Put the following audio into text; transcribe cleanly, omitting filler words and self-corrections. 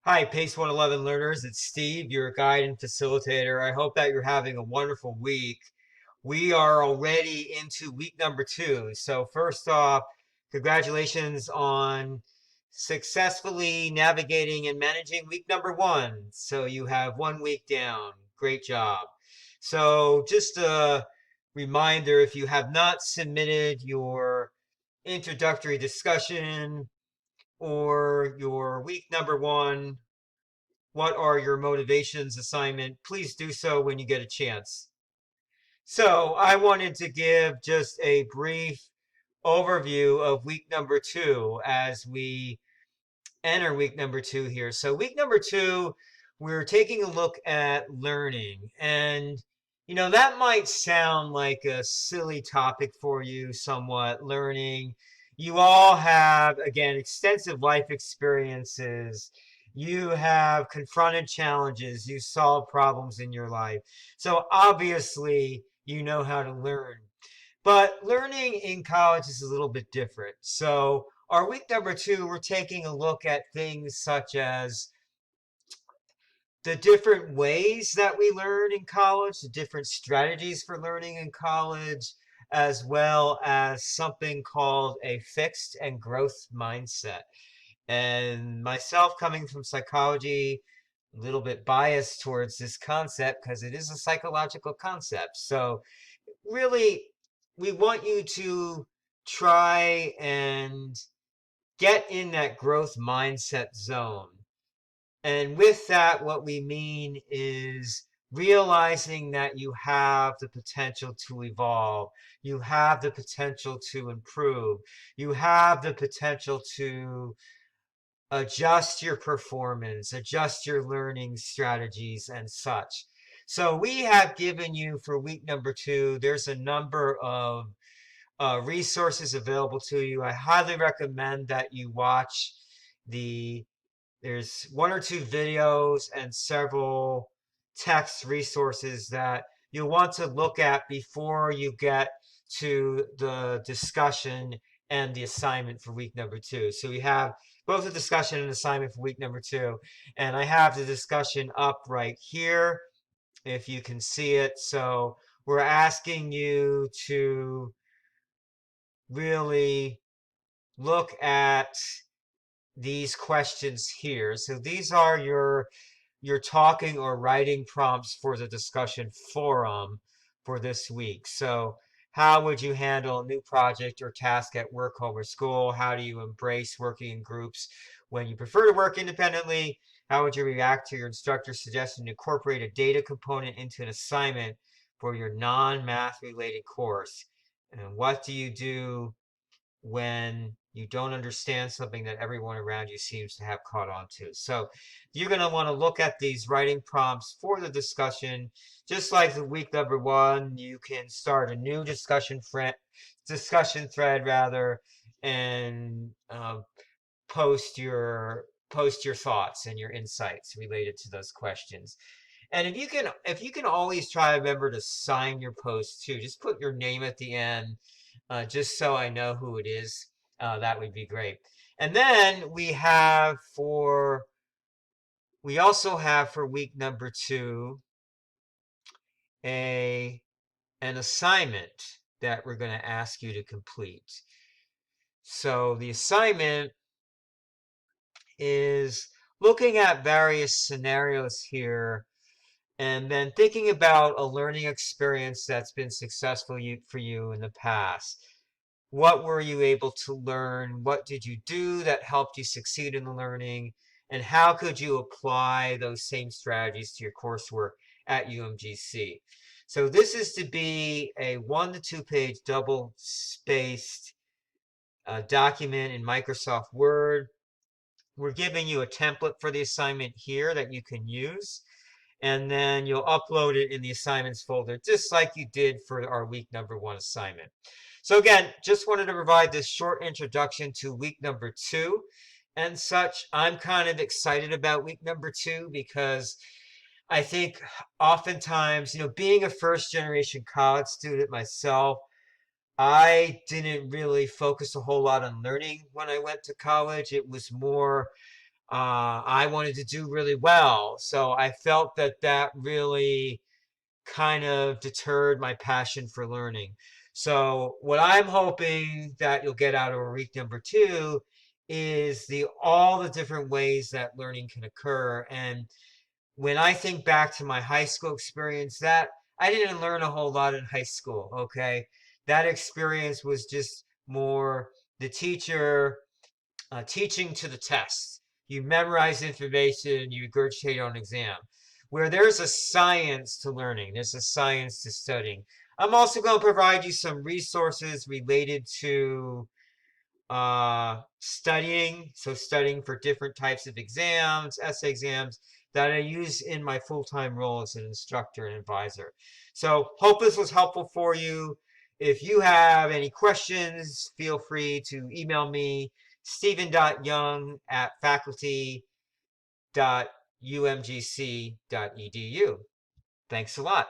Hi, Pace 111 learners. It's Steve, your guide and facilitator. I hope that you're having a wonderful week. We are already into week number 2. So, first off, congratulations on successfully navigating and managing week number 1. So, you have 1 week down. Great job. So, just a reminder, if you have not submitted your introductory discussion or your week number 1, what are your motivations assignment, please do so when you get a chance. So I wanted to give just a brief overview of week number 2 as we enter week number 2 here. So week number 2, we're taking a look at learning. And, that might sound like a silly topic for you somewhat, learning. You all have, again, extensive life experiences. You have confronted challenges. You solved problems in your life. So obviously, you know how to learn. But learning in college is a little bit different. So, our week number 2, we're taking a look at things such as the different ways that we learn in college, the different strategies for learning in college, as well as something called a fixed and growth mindset. And myself, coming from psychology, a little bit biased towards this concept because it is a psychological concept. So, really, we want you to try and get in that growth mindset zone. And with that, what we mean is realizing that you have the potential to evolve, you have the potential to improve, you have the potential to adjust your performance, adjust your learning strategies, and such. So, we have given you for week number 2, there's a number of resources available to you. I highly recommend that you watch there's 1 or 2 videos and several text resources that you'll want to look at before you get to the discussion and the assignment for week number 2. So we have both the discussion and assignment for week number 2. And I have the discussion up right here, if you can see it. So we're asking you to really look at these questions here. So these are your talking or writing prompts for the discussion forum for this week. So how would you handle a new project or task at work, home, or school? How do you embrace working in groups when you prefer to work independently? How would you react to your instructor's suggestion to incorporate a data component into an assignment for your non-math related course? And what do you do when you don't understand something that everyone around you seems to have caught on to? So you're going to want to look at these writing prompts for the discussion. Just like the week number 1, you can start a new discussion thread rather, and post your thoughts and your insights related to those questions. And if you can always try to remember to sign your post too, just put your name at the end, just so I know who it is. That would be great. And then we also have for week number 2 a an assignment that we're going to ask you to complete. So the assignment is looking at various scenarios here and then thinking about a learning experience that's been successful for you in the past. What were you able to learn? What did you do that helped you succeed in the learning? And how could you apply those same strategies to your coursework at UMGC? So this is to be a 1 to 2 page double-spaced document in Microsoft Word. We're giving you a template for the assignment here that you can use, and then you'll upload it in the assignments folder just like you did for our week number 1 assignment. So again, just wanted to provide this short introduction to week number 2 and such. I'm kind of excited about week number 2 because I think oftentimes, being a first generation college student myself, I didn't really focus a whole lot on learning when I went to college. It was more I wanted to do really well. So I felt that that really kind of deterred my passion for learning. So what I'm hoping that you'll get out of week number two is the all the different ways that learning can occur. And when I think back to my high school experience, that I didn't learn a whole lot in high school, okay? That experience was just more the teacher teaching to the test. You memorize information, you regurgitate on exam. Where there's a science to learning, there's a science to studying. I'm also going to provide you some resources related to studying, so studying for different types of exams, essay exams that I use in my full-time role as an instructor and advisor. So hope this was helpful for you. If you have any questions, feel free to email me, stephen.young@faculty.umgc.edu. Thanks a lot.